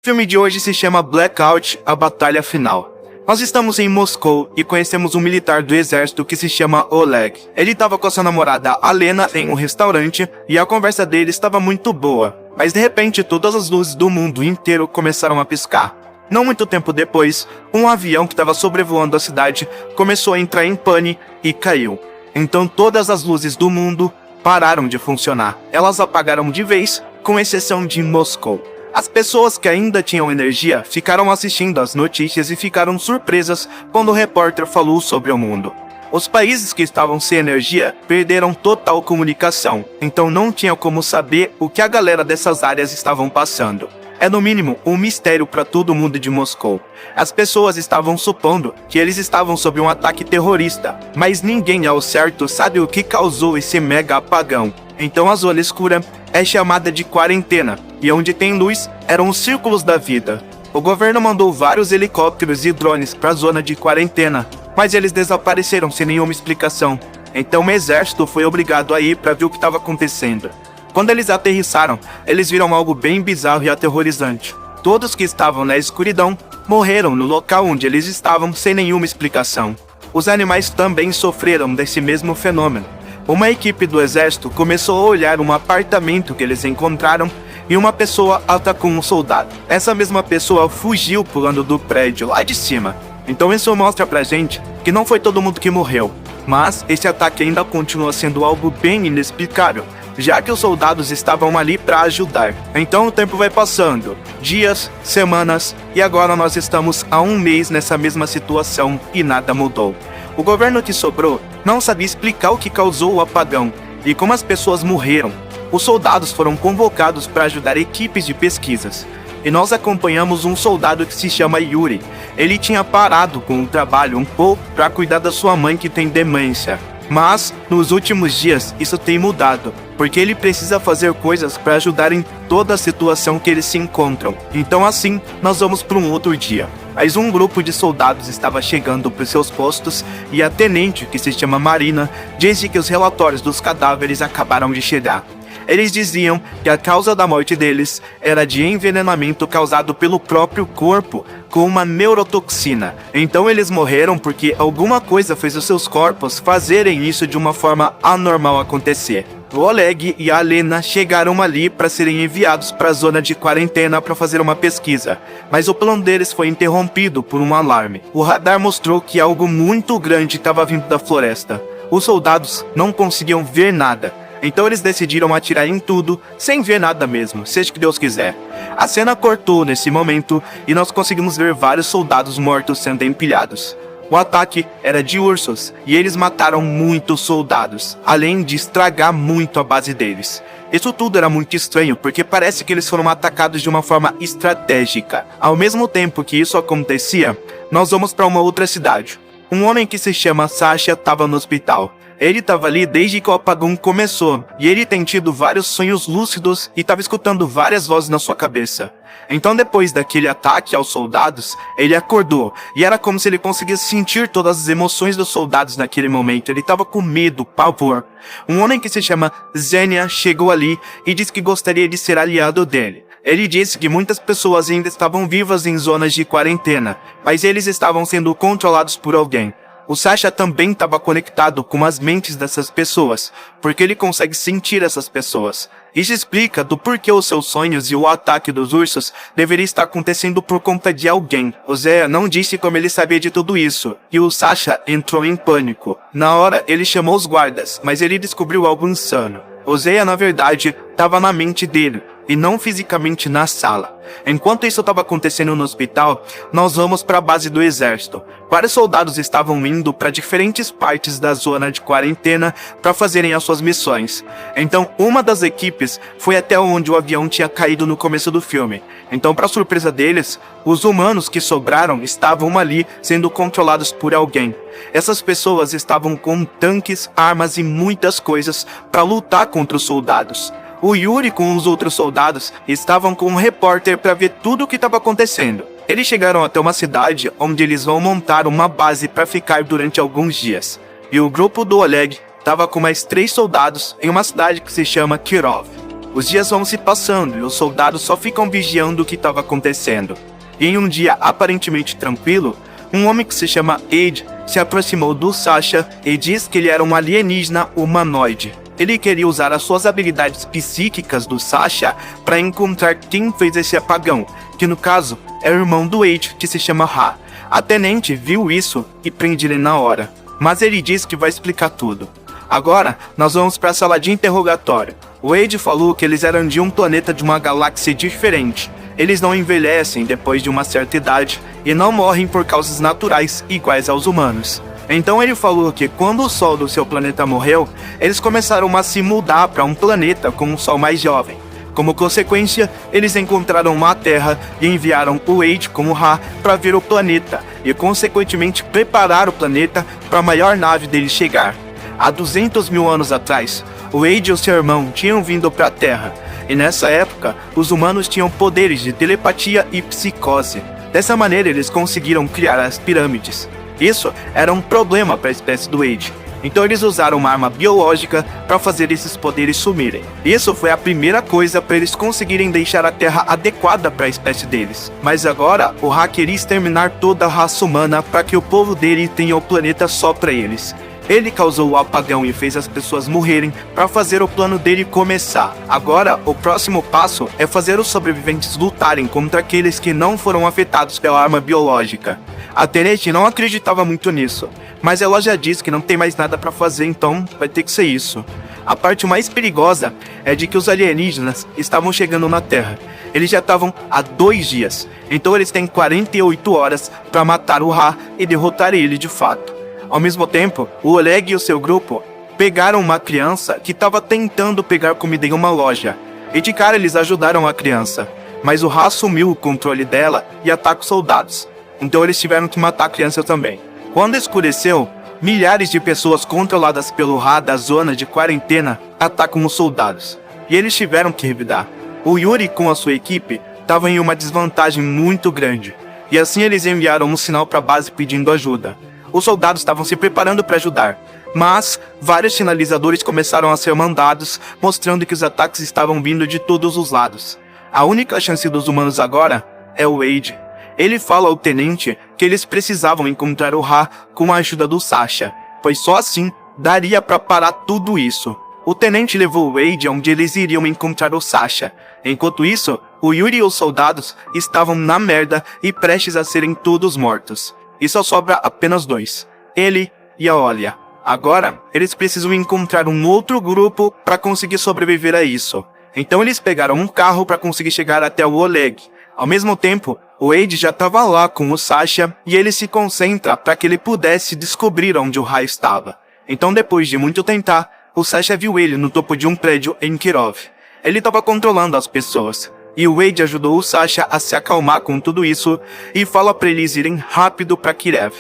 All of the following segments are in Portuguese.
O filme de hoje se chama Blackout, a Batalha Final. Nós estamos em Moscou e conhecemos um militar do exército que se chama Oleg. Ele estava com a sua namorada Alena em um restaurante e a conversa dele estava muito boa. Mas de repente todas as luzes do mundo inteiro começaram a piscar. Não muito tempo depois, um avião que estava sobrevoando a cidade começou a entrar em pane e caiu. Então todas as luzes do mundo pararam de funcionar. Elas apagaram de vez, com exceção de Moscou. As pessoas que ainda tinham energia ficaram assistindo às notícias e ficaram surpresas quando o repórter falou sobre o mundo. Os países que estavam sem energia perderam total comunicação, então não tinha como saber o que a galera dessas áreas estavam passando. É no mínimo um mistério para todo mundo de Moscou. As pessoas estavam supondo que eles estavam sob um ataque terrorista, mas ninguém ao certo sabe o que causou esse mega apagão. Então a zona escura é chamada de quarentena, e onde tem luz eram os círculos da vida. O governo mandou vários helicópteros e drones para a zona de quarentena, mas eles desapareceram sem nenhuma explicação. Então o exército foi obrigado a ir para ver o que estava acontecendo. Quando eles aterrissaram, eles viram algo bem bizarro e aterrorizante. Todos que estavam na escuridão morreram no local onde eles estavam sem nenhuma explicação. Os animais também sofreram desse mesmo fenômeno. Uma equipe do exército começou a olhar um apartamento que eles encontraram e uma pessoa atacou um soldado. Essa mesma pessoa fugiu pulando do prédio lá de cima. Então isso mostra pra gente que não foi todo mundo que morreu, mas esse ataque ainda continua sendo algo bem inexplicável, já que os soldados estavam ali para ajudar. Então o tempo vai passando, dias, semanas, e agora nós estamos há um mês nessa mesma situação e nada mudou. O governo que sobrou não sabia explicar o que causou o apagão e como as pessoas morreram. Os soldados foram convocados para ajudar equipes de pesquisas. E nós acompanhamos um soldado que se chama Yuri. Ele tinha parado com o trabalho um pouco para cuidar da sua mãe que tem demência. Mas, nos últimos dias, isso tem mudado, porque ele precisa fazer coisas para ajudar em toda a situação que eles se encontram. Então assim, nós vamos para um outro dia. Mas um grupo de soldados estava chegando para seus postos e a tenente, que se chama Marina, disse que os relatórios dos cadáveres acabaram de chegar. Eles diziam que a causa da morte deles era de envenenamento causado pelo próprio corpo com uma neurotoxina. Então eles morreram porque alguma coisa fez os seus corpos fazerem isso de uma forma anormal acontecer. O Oleg e a Alena chegaram ali para serem enviados para a zona de quarentena para fazer uma pesquisa, mas o plano deles foi interrompido por um alarme. O radar mostrou que algo muito grande estava vindo da floresta. Os soldados não conseguiam ver nada. Então eles decidiram atirar em tudo, sem ver nada mesmo, seja o que Deus quiser. A cena cortou nesse momento e nós conseguimos ver vários soldados mortos sendo empilhados. O ataque era de ursos e eles mataram muitos soldados, além de estragar muito a base deles. Isso tudo era muito estranho, porque parece que eles foram atacados de uma forma estratégica. Ao mesmo tempo que isso acontecia, nós vamos para uma outra cidade. Um homem que se chama Sasha estava no hospital. Ele estava ali desde que o apagão começou, e ele tem tido vários sonhos lúcidos e estava escutando várias vozes na sua cabeça. Então depois daquele ataque aos soldados, ele acordou, e era como se ele conseguisse sentir todas as emoções dos soldados naquele momento. Ele estava com medo, pavor. Um homem que se chama Zenia chegou ali e disse que gostaria de ser aliado dele. Ele disse que muitas pessoas ainda estavam vivas em zonas de quarentena, mas eles estavam sendo controlados por alguém. O Sasha também estava conectado com as mentes dessas pessoas, porque ele consegue sentir essas pessoas. Isso explica do porquê os seus sonhos e o ataque dos ursos deveria estar acontecendo por conta de alguém. O Zé não disse como ele sabia de tudo isso, e o Sasha entrou em pânico. Na hora, ele chamou os guardas, mas ele descobriu algo insano. O Zé, na verdade, estava na mente dele, e não fisicamente na sala. Enquanto isso estava acontecendo no hospital, nós vamos para a base do exército. Vários soldados estavam indo para diferentes partes da zona de quarentena para fazerem as suas missões. Então, uma das equipes foi até onde o avião tinha caído no começo do filme. Então, para surpresa deles, os humanos que sobraram estavam ali sendo controlados por alguém. Essas pessoas estavam com tanques, armas e muitas coisas para lutar contra os soldados. O Yuri com os outros soldados estavam com um repórter para ver tudo o que estava acontecendo. Eles chegaram até uma cidade onde eles vão montar uma base para ficar durante alguns dias. E o grupo do Oleg estava com mais 3 soldados em uma cidade que se chama Kirov. Os dias vão se passando e os soldados só ficam vigiando o que estava acontecendo. E em um dia aparentemente tranquilo, um homem que se chama Aide se aproximou do Sasha e diz que ele era um alienígena humanoide. Ele queria usar as suas habilidades psíquicas do Sasha para encontrar quem fez esse apagão, que no caso é o irmão do Aide, que se chama Ha. A tenente viu isso e prende ele na hora, mas ele diz que vai explicar tudo. Agora, nós vamos para a sala de interrogatório. O Aide falou que eles eram de um planeta de uma galáxia diferente. Eles não envelhecem depois de uma certa idade e não morrem por causas naturais iguais aos humanos. Então ele falou que quando o Sol do seu planeta morreu, eles começaram a se mudar para um planeta com um Sol mais jovem. Como consequência, eles encontraram uma Terra e enviaram o Aide com o Ha para ver o planeta e consequentemente preparar o planeta para a maior nave dele chegar. Há 200 mil anos atrás, o Aide e o seu irmão tinham vindo para a Terra, e nessa época, os humanos tinham poderes de telepatia e psicose. Dessa maneira, eles conseguiram criar as pirâmides. Isso era um problema para a espécie do Aide, então eles usaram uma arma biológica para fazer esses poderes sumirem. Isso foi a primeira coisa para eles conseguirem deixar a Terra adequada para a espécie deles. Mas agora, o Ha queria exterminar toda a raça humana para que o povo dele tenha o planeta só para eles. Ele causou o apagão e fez as pessoas morrerem para fazer o plano dele começar. Agora, o próximo passo é fazer os sobreviventes lutarem contra aqueles que não foram afetados pela arma biológica. A tenente não acreditava muito nisso, mas ela já disse que não tem mais nada para fazer, então vai ter que ser isso. A parte mais perigosa é de que os alienígenas estavam chegando na Terra. Eles já estavam há 2 dias, então eles têm 48 horas para matar o Ha e derrotar ele de fato. Ao mesmo tempo, o Oleg e o seu grupo pegaram uma criança que estava tentando pegar comida em uma loja. E de cara eles ajudaram a criança, mas o Ha assumiu o controle dela e ataca os soldados. Então eles tiveram que matar a criança também. Quando escureceu, milhares de pessoas controladas pelo Ha da zona de quarentena atacam os soldados. E eles tiveram que revidar. O Yuri com a sua equipe estavam em uma desvantagem muito grande. E assim eles enviaram um sinal para a base pedindo ajuda. Os soldados estavam se preparando para ajudar, mas vários sinalizadores começaram a ser mandados, mostrando que os ataques estavam vindo de todos os lados. A única chance dos humanos agora é o Aide. Ele fala ao tenente que eles precisavam encontrar o Ha com a ajuda do Sasha, pois só assim daria para parar tudo isso. O tenente levou o Aide onde eles iriam encontrar o Sasha. Enquanto isso, o Yuri e os soldados estavam na merda e prestes a serem todos mortos. E só sobra apenas 2, ele e a Olia. Agora, eles precisam encontrar um outro grupo para conseguir sobreviver a isso. Então eles pegaram um carro para conseguir chegar até o Oleg. Ao mesmo tempo, o Aide já estava lá com o Sasha e ele se concentra para que ele pudesse descobrir onde o Ha estava. Então depois de muito tentar, o Sasha viu ele no topo de um prédio em Kirov. Ele estava controlando as pessoas. E o Aide ajudou o Sasha a se acalmar com tudo isso e fala para eles irem rápido para Kirev.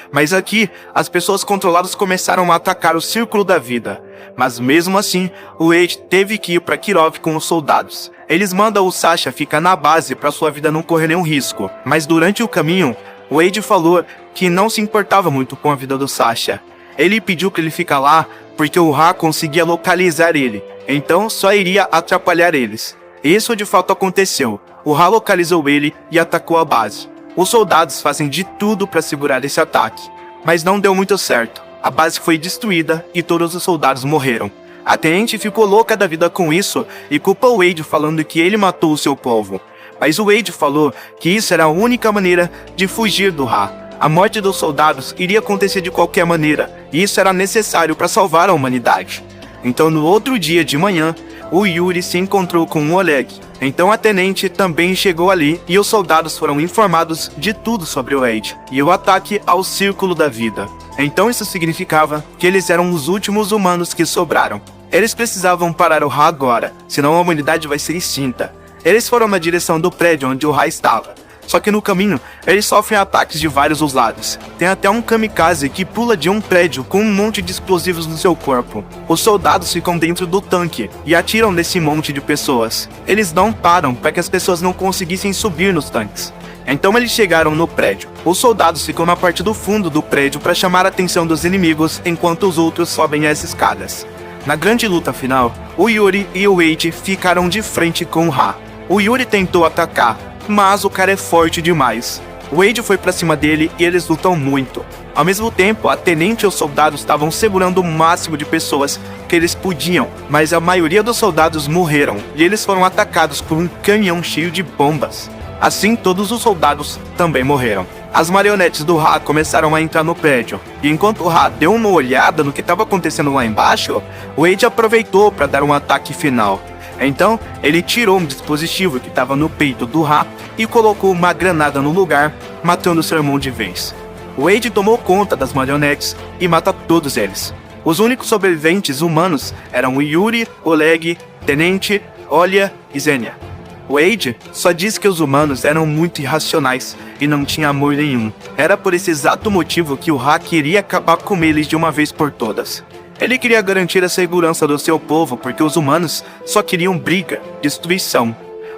Mas aqui, as pessoas controladas começaram a atacar o Círculo da Vida. Mas mesmo assim, o Aide teve que ir para Kirov com os soldados. Eles mandam o Sasha ficar na base para sua vida não correr nenhum risco. Mas durante o caminho, o Aide falou que não se importava muito com a vida do Sasha. Ele pediu para ele ficar lá porque o Ha conseguia localizar ele, então só iria atrapalhar eles. Isso de fato aconteceu. O Ha localizou ele e atacou a base. Os soldados fazem de tudo para segurar esse ataque, mas não deu muito certo. A base foi destruída e todos os soldados morreram. A tenente ficou louca da vida com isso e culpa o Aide falando que ele matou o seu povo. Mas o Aide falou que isso era a única maneira de fugir do Ha. A morte dos soldados iria acontecer de qualquer maneira, e isso era necessário para salvar a humanidade. Então no outro dia de manhã, o Yuri se encontrou com o Oleg. Então a tenente também chegou ali e os soldados foram informados de tudo sobre o Aide e o ataque ao Círculo da Vida. Então isso significava que eles eram os últimos humanos que sobraram. Eles precisavam parar o Ha agora, senão a humanidade vai ser extinta. Eles foram na direção do prédio onde o Ha estava. Só que no caminho, eles sofrem ataques de vários os lados. Tem até um kamikaze que pula de um prédio com um monte de explosivos no seu corpo. Os soldados ficam dentro do tanque e atiram nesse monte de pessoas. Eles não param para que as pessoas não conseguissem subir nos tanques. Então eles chegaram no prédio. Os soldados ficam na parte do fundo do prédio para chamar a atenção dos inimigos enquanto os outros sobem as escadas. Na grande luta final, o Yuri e o Wade ficaram de frente com o Ra. O Yuri tentou atacar, mas o cara é forte demais. O Wade foi pra cima dele e eles lutam muito. Ao mesmo tempo, a tenente e os soldados estavam segurando o máximo de pessoas que eles podiam, mas a maioria dos soldados morreram e eles foram atacados por um caminhão cheio de bombas. Assim, todos os soldados também morreram. As marionetes do Ra começaram a entrar no prédio, e enquanto o Ra deu uma olhada no que estava acontecendo lá embaixo, o Wade aproveitou para dar um ataque final. Então, ele tirou um dispositivo que estava no peito do Ra e colocou uma granada no lugar, matando seu irmão de vez. O Wade tomou conta das marionetes e mata todos eles. Os únicos sobreviventes humanos eram o Yuri, Oleg, Tenente, Olya e Zenia. Wade só disse que os humanos eram muito irracionais e não tinha amor nenhum. Era por esse exato motivo que o Ra queria acabar com eles de uma vez por todas. Ele queria garantir a segurança do seu povo porque os humanos só queriam briga, destruição.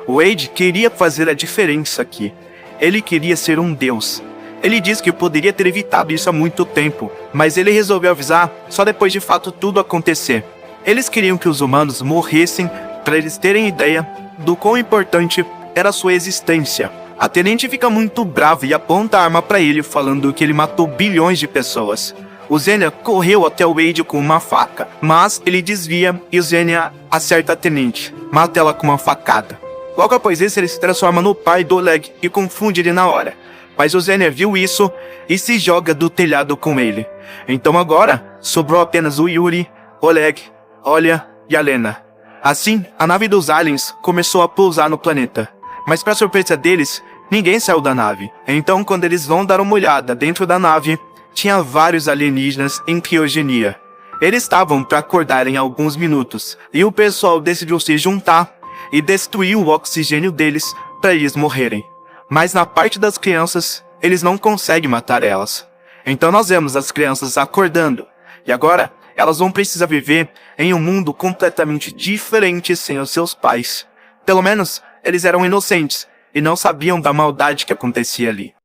Wade queria fazer a diferença aqui. Ele queria ser um deus. Ele disse que poderia ter evitado isso há muito tempo, mas ele resolveu avisar só depois de fato tudo acontecer. Eles queriam que os humanos morressem para eles terem ideia do quão importante era a sua existência. A tenente fica muito brava e aponta a arma para ele, falando que ele matou bilhões de pessoas. O Zenia correu até o Wade com uma faca, mas ele desvia e o Zenia acerta a tenente, mata ela com uma facada. Logo após isso, ele se transforma no pai do Oleg e confunde ele na hora. Mas o Zenia viu isso e se joga do telhado com ele. Então agora, sobrou apenas o Yuri, Oleg, Olya e a Lena. Assim, a nave dos aliens começou a pousar no planeta. Mas para surpresa deles, ninguém saiu da nave. Então, quando eles vão dar uma olhada dentro da nave, tinha vários alienígenas em criogenia. Eles estavam para acordar em alguns minutos, e o pessoal decidiu se juntar e destruir o oxigênio deles para eles morrerem. Mas na parte das crianças, eles não conseguem matar elas. Então nós vemos as crianças acordando, e agora elas vão precisar viver em um mundo completamente diferente sem os seus pais. Pelo menos, eles eram inocentes e não sabiam da maldade que acontecia ali.